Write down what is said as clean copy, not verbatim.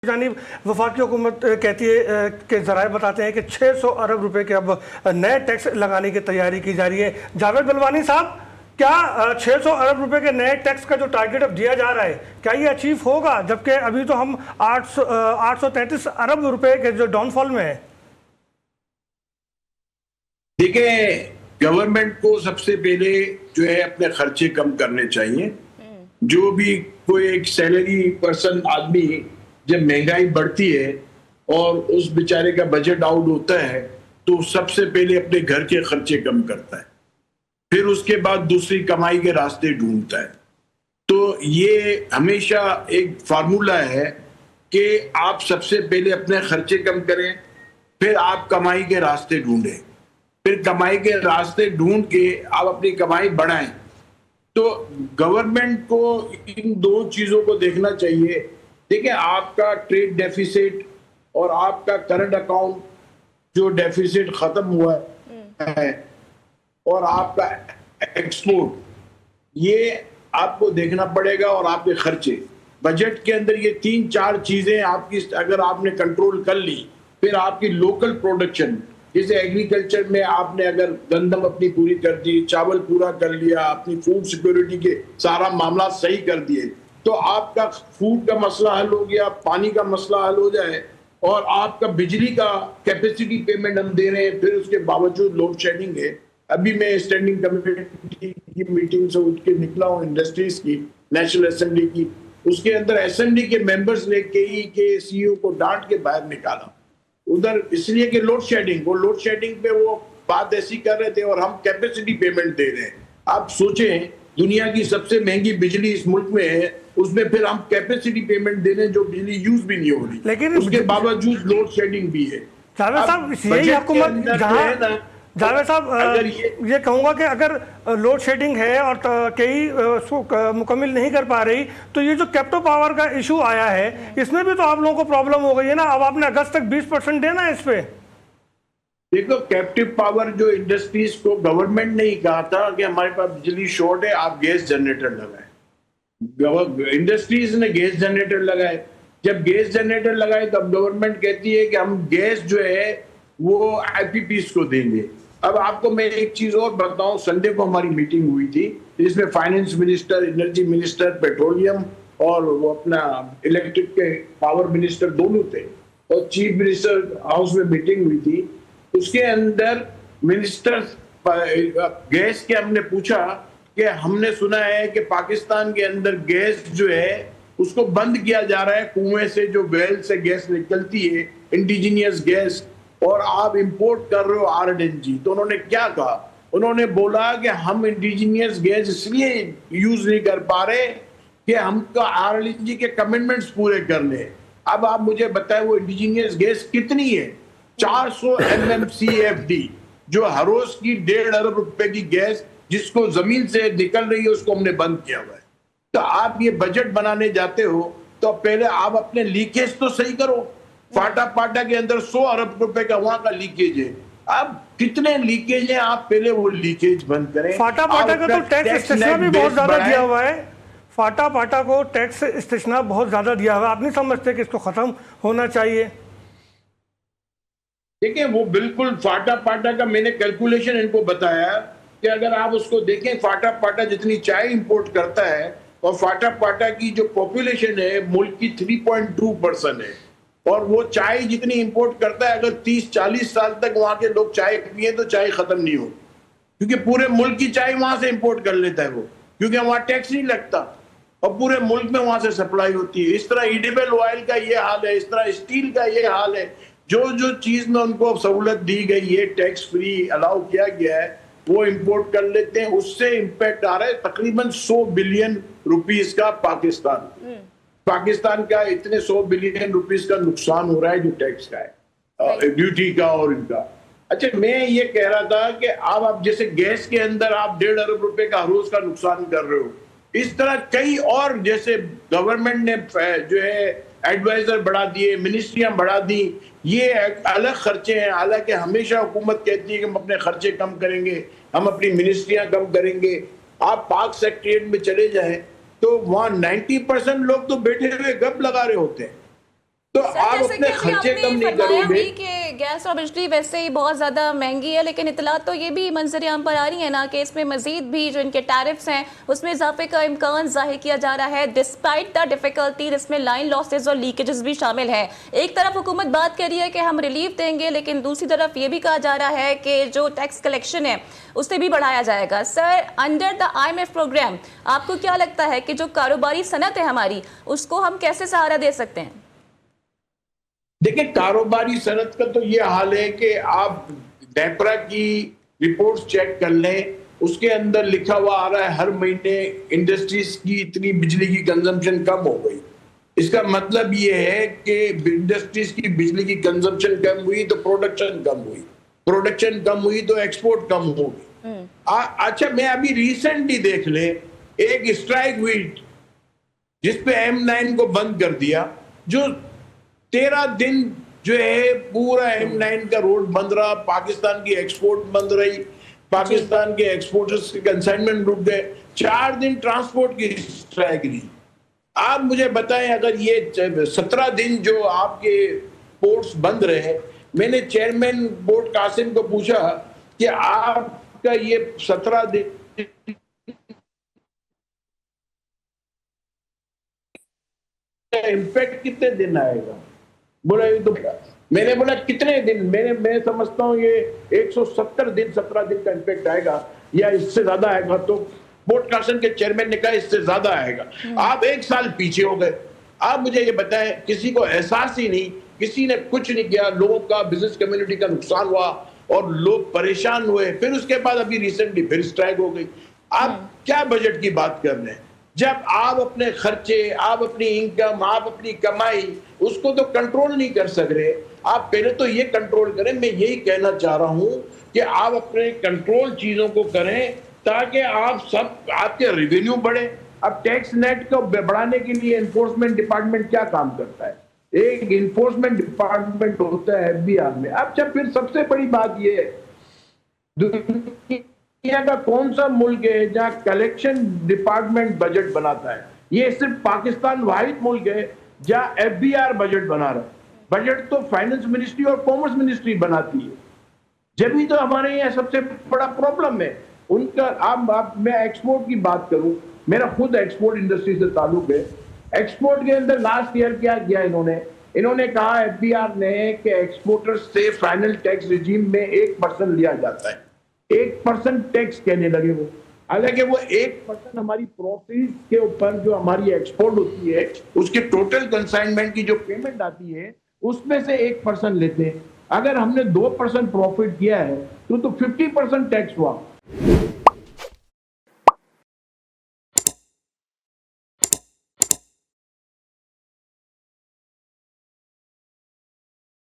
जानिब वफाकी हुकूमत कहती है कि ज़राए बताते हैं कि 600 अरब रुपए के अब नए टैक्स लगाने की तैयारी की जा रही है। जावेद बलवानी साहब, क्या 600 अरब रुपए के नए टैक्स का जो टारगेट अब दिया जा रहा है, क्या ये अचीव होगा, जबकि अभी तो हम 833 अरब रुपए के जो डाउनफॉल में है? देखिए, गवर्नमेंट को सबसे पहले जो है अपने खर्चे कम करने चाहिए। जो भी कोई एक सैलरी पर्सन आदमी, जब महंगाई बढ़ती है और उस बेचारे का बजट आउट होता है तो सबसे पहले अपने घर के खर्चे कम करता है, फिर उसके बाद दूसरी कमाई के रास्ते ढूंढता है। तो ये हमेशा एक फार्मूला है कि आप सबसे पहले अपने खर्चे कम करें, फिर आप कमाई के रास्ते ढूंढें, फिर कमाई के रास्ते ढूंढ के आप अपनी कमाई बढ़ाएं। तो गवर्नमेंट को इन दो चीजों को देखना चाहिए। देखिए, आपका ट्रेड डेफिसिट और आपका करंट अकाउंट जो डेफिसिट खत्म हुआ है और आपका एक्सपोर्ट, ये आपको देखना पड़ेगा। और आपके खर्चे बजट के अंदर ये 3-4 चीजें आपकी अगर आपने कंट्रोल कर ली, फिर आपकी लोकल प्रोडक्शन, जैसे एग्रीकल्चर में आपने अगर गंदम अपनी पूरी कर दी, चावल पूरा कर लिया, अपनी फूड सिक्योरिटी के सारा मामला सही कर दिए, तो आपका फूड का मसला हल हो गया, पानी का मसला हल हो जाए और आपका बिजली का कैपेसिटी पेमेंट हम दे रहे हैं, फिर उसके बावजूद लोड शेडिंग है। अभी मैं स्टैंडिंग कमेटी की मीटिंग से उठ के निकला हूँ, इंडस्ट्रीज की, नेशनल असेंबली की। उसके अंदर असेंबली के मेंबर्स ने केई के सीईओ को डांट के बाहर निकाला उधर, इसलिए कि लोड शेडिंग पे वो बात ऐसी कर रहे थे और हम कैपेसिटी पेमेंट दे रहे हैं। आप सोचें, दुनिया की सबसे महंगी बिजली इस मुल्क में है, उसमें फिर हम कैपेसिटी पेमेंट दे रहे हैं जो बिजली यूज भी नहीं हो रही, लेकिन उसके बावजूद लोड शेडिंग भी है। जावेद साहब, यही हुकूमत, जावेद साहब ये कहूँगा कि अगर लोड शेडिंग है और कई उसको मुकम्मल नहीं कर पा रही, तो ये जो कैप्टो पावर का इशू आया है, इसमें भी तो आप लोगों को प्रॉब्लम हो गई है ना। अब आपने अगस्त तक 20% देना है इस पे। देखो, कैप्टिव पावर जो इंडस्ट्रीज को गवर्नमेंट ने ही कहा था कि हमारे पास बिजली शॉर्ट है, आप गैस जनरेटर लगाए। इंडस्ट्रीज ने गैस जनरेटर लगाए। जब गैस जनरेटर लगाए तब गवर्नमेंट कहती है कि हम गैस जो है वो आईपीपीस को देंगे। अब आपको मैं एक चीज और बताऊं, संडे को हमारी मीटिंग हुई थी जिसमें finance minister, energy minister, petroleum और वो अपना इलेक्ट्रिक के पावर मिनिस्टर दोनों थे और चीफ मिनिस्टर हाउस में मीटिंग हुई थी। उसके अंदर मिनिस्टर गैस के हमने पूछा कि हमने सुना है कि पाकिस्तान के अंदर गैस जो है उसको बंद किया जा रहा है, कुएं से जो वेल से गैस निकलती है, इंडिजीनियस गैस, और आप इंपोर्ट कर रहे हो आरएनजी। तो उन्होंने क्या कहा, उन्होंने बोला कि हम इंडिजीनियस गैस इसलिए यूज नहीं कर पा रहे कि हमको आरएनजी के कमिटमेंट्स पूरे करने हैं। अब आप मुझे बताएं वो इंडिजीनियस गैस कितनी है? 400 MMCFD, जो हर रोज की 1.5 अरब रुपए की गैस जिसको जमीन से निकल रही है, उसको हमने बंद किया हुआ है। तो आप ये बजट बनाने जाते हो तो पहले आप अपने लीकेज तो सही करो। फाटा पाटा के अंदर 100 अरब रुपए का वहां का लीकेज है। अब कितने लीकेज है, आप पहले वो लीकेज बंद करें। फाटा पाटा का तो टैक्स स्टेशनर भी बहुत ज्यादा दिया हुआ है। फाटा पाटा को टैक्स स्टेशनर बहुत ज्यादा दिया हुआ है। आप नहीं समझते कि इसको खत्म होना चाहिए? देखिए, वो बिल्कुल फाटा पाटा का मैंने कैलकुलेशन इनको बताया कि अगर आप उसको देखें, फाटा पाटा जितनी चाय इंपोर्ट करता है और फाटा पाटा की जो पॉपुलेशन है मुल्क की 3.2% है, और वो चाय जितनी इंपोर्ट करता है, अगर 30-40 साल तक वहां के लोग चाय पिए तो चाय खत्म नहीं हो, क्योंकि पूरे मुल्क की चाय वहां से इंपोर्ट कर लेता है वो, क्योंकि वहां टैक्स नहीं लगता और पूरे मुल्क में वहां से सप्लाई होती है। इस तरह एडिबल ऑयल का ये हाल है, इस तरह स्टील का ये हाल है। जो चीज में उनको सहूलत दी गई है, टैक्स फ्री अलाउ किया गया है, वो इंपोर्ट कर लेते हैं। उससे इंपैक्ट आ रहा है तकरीबन 100 बिलियन रुपीस का पाकिस्तान का इतने 100 बिलियन रुपीस का नुकसान हो रहा है जो टैक्स का है, ड्यूटी का और इनका। अच्छा, मैं ये कह रहा था कि आप जैसे गैस के अंदर आप 1.5 अरब रुपए का रोज का नुकसान कर रहे हो, इस तरह कई और, जैसे गवर्नमेंट ने जो है एडवाइजर बढ़ा दिए, मिनिस्ट्रियां बढ़ा दी, ये अलग खर्चे हैं। हालांकि हमेशा हुकूमत कहती है कि हम अपने खर्चे कम करेंगे, हम अपनी मिनिस्ट्रियां कम करेंगे। आप पाक सेक्रेटरीट में चले जाएं तो वहां 90% लोग तो बैठे हुए गप लगा रहे होते हैं। तो जैसे अपने कि अभी खर्चे आपने कम नहीं फरमाया करोगे। भी कि गैस और बिजली वैसे ही बहुत ज़्यादा महंगी है, लेकिन इतलात तो ये भी मंजर-ए-आम पर आ रही है ना कि इसमें मजीद भी जो इनके टैरिफ्स हैं उसमें इजाफे का इम्कान जाहिर किया जा रहा है, डिस्पाइट द डिफिकल्टी। इसमें लाइन लॉसेज और लीकेजेस भी शामिल है। एक तरफ हुकूमत बात कर रही है कि हम रिलीफ देंगे, लेकिन दूसरी तरफ ये भी कहा जा रहा है कि जो टैक्स कलेक्शन है उसे भी बढ़ाया जाएगा। Sir, under the IMF programme आपको क्या लगता है कि जो कारोबारी सनत है हमारी, उसको हम कैसे सहारा दे सकते हैं? देखिए, कारोबारी सनत का तो ये हाल है कि आप नेपरा की रिपोर्ट्स चेक कर लें, उसके अंदर लिखा हुआ आ रहा है हर महीने इंडस्ट्रीज की इतनी बिजली की कंजम्पशन कम हो गई। इसका मतलब ये है कि इंडस्ट्रीज की बिजली की कंजम्पशन कम हुई तो प्रोडक्शन कम हुई, प्रोडक्शन कम हुई तो एक्सपोर्ट कम होगी। अच्छा, मैं अभी रिसेंटली देख ले, एक स्ट्राइक हुई जिसपे M9 को बंद कर दिया, जो 13 दिन जो है पूरा M9 का रोड बंद रहा, पाकिस्तान की एक्सपोर्ट बंद रही, पाकिस्तान के एक्सपोर्टर्स के कंसाइनमेंट रुक गए, 4 दिन ट्रांसपोर्ट की स्ट्राइक रही। आप मुझे बताएं, अगर ये 17 दिन जो आपके पोर्ट्स बंद रहे, मैंने चेयरमैन बोर्ड कासिम को पूछा कि आपका ये 17 दिन इम्पैक्ट कितने दिन आएगा? बोला ये तो, मैंने बोला कितने दिन? मैं समझता हूँ ये 170 दिन 17 दिन का इम्पैक्ट आएगा या इससे ज्यादा आएगा। तो पॉडकास्टन के चेयरमैन ने कहा इससे ज्यादा आएगा। आप 1 साल पीछे हो गए। आप मुझे ये बताएं, किसी को एहसास ही नहीं, किसी ने कुछ नहीं किया, लोगों का, बिजनेस कम्युनिटी का नुकसान हुआ और लोग परेशान हुए। फिर उसके बाद अभी रिसेंटली फिर स्ट्राइक हो गई। आप क्या बजट की बात कर रहे हैं? जब आप अपने खर्चे, आप अपनी इनकम, आप अपनी कमाई, उसको तो कंट्रोल नहीं कर सक रहे। आप पहले तो ये कंट्रोल करें। मैं यही कहना चाह रहा हूं कि आप अपने कंट्रोल चीजों को करें ताकि आप सब, आपके रेवेन्यू बढ़े। अब टैक्स नेट को बढ़ाने के लिए एनफोर्समेंट डिपार्टमेंट क्या काम करता है? एक एनफोर्समेंट डिपार्टमेंट होता है FBI में। अब जब फिर सबसे बड़ी बात ये है, दुनिया का कौन सा मुल्क है जहां कलेक्शन डिपार्टमेंट बजट बनाता है? ये सिर्फ पाकिस्तान वाहिद मुल्क है जहां FBR बजट बना रहा है। बजट तो फाइनेंस मिनिस्ट्री और कॉमर्स मिनिस्ट्री बनाती है। जब भी तो हमारे यहाँ सबसे बड़ा प्रॉब्लम है उनका। आप मैं एक्सपोर्ट की बात करूं, मेरा खुद एक्सपोर्ट इंडस्ट्री से ताल्लुक है। एक्सपोर्ट के अंदर लास्ट ईयर क्या किया इन्होंने कहा FBR ने कि एक्सपोर्टर्स से फाइनल टैक्स रिजीम में 1% लिया जाता है। 1% टैक्स कहने लगे वो, हालांकि वो 1% हमारी प्रॉफिट के ऊपर जो हमारी एक्सपोर्ट होती है उसके टोटल कंसाइनमेंट की जो पेमेंट आती है उसमें से 1% लेते हैं। अगर हमने 2% प्रॉफिट किया है तो 50% टैक्स हुआ।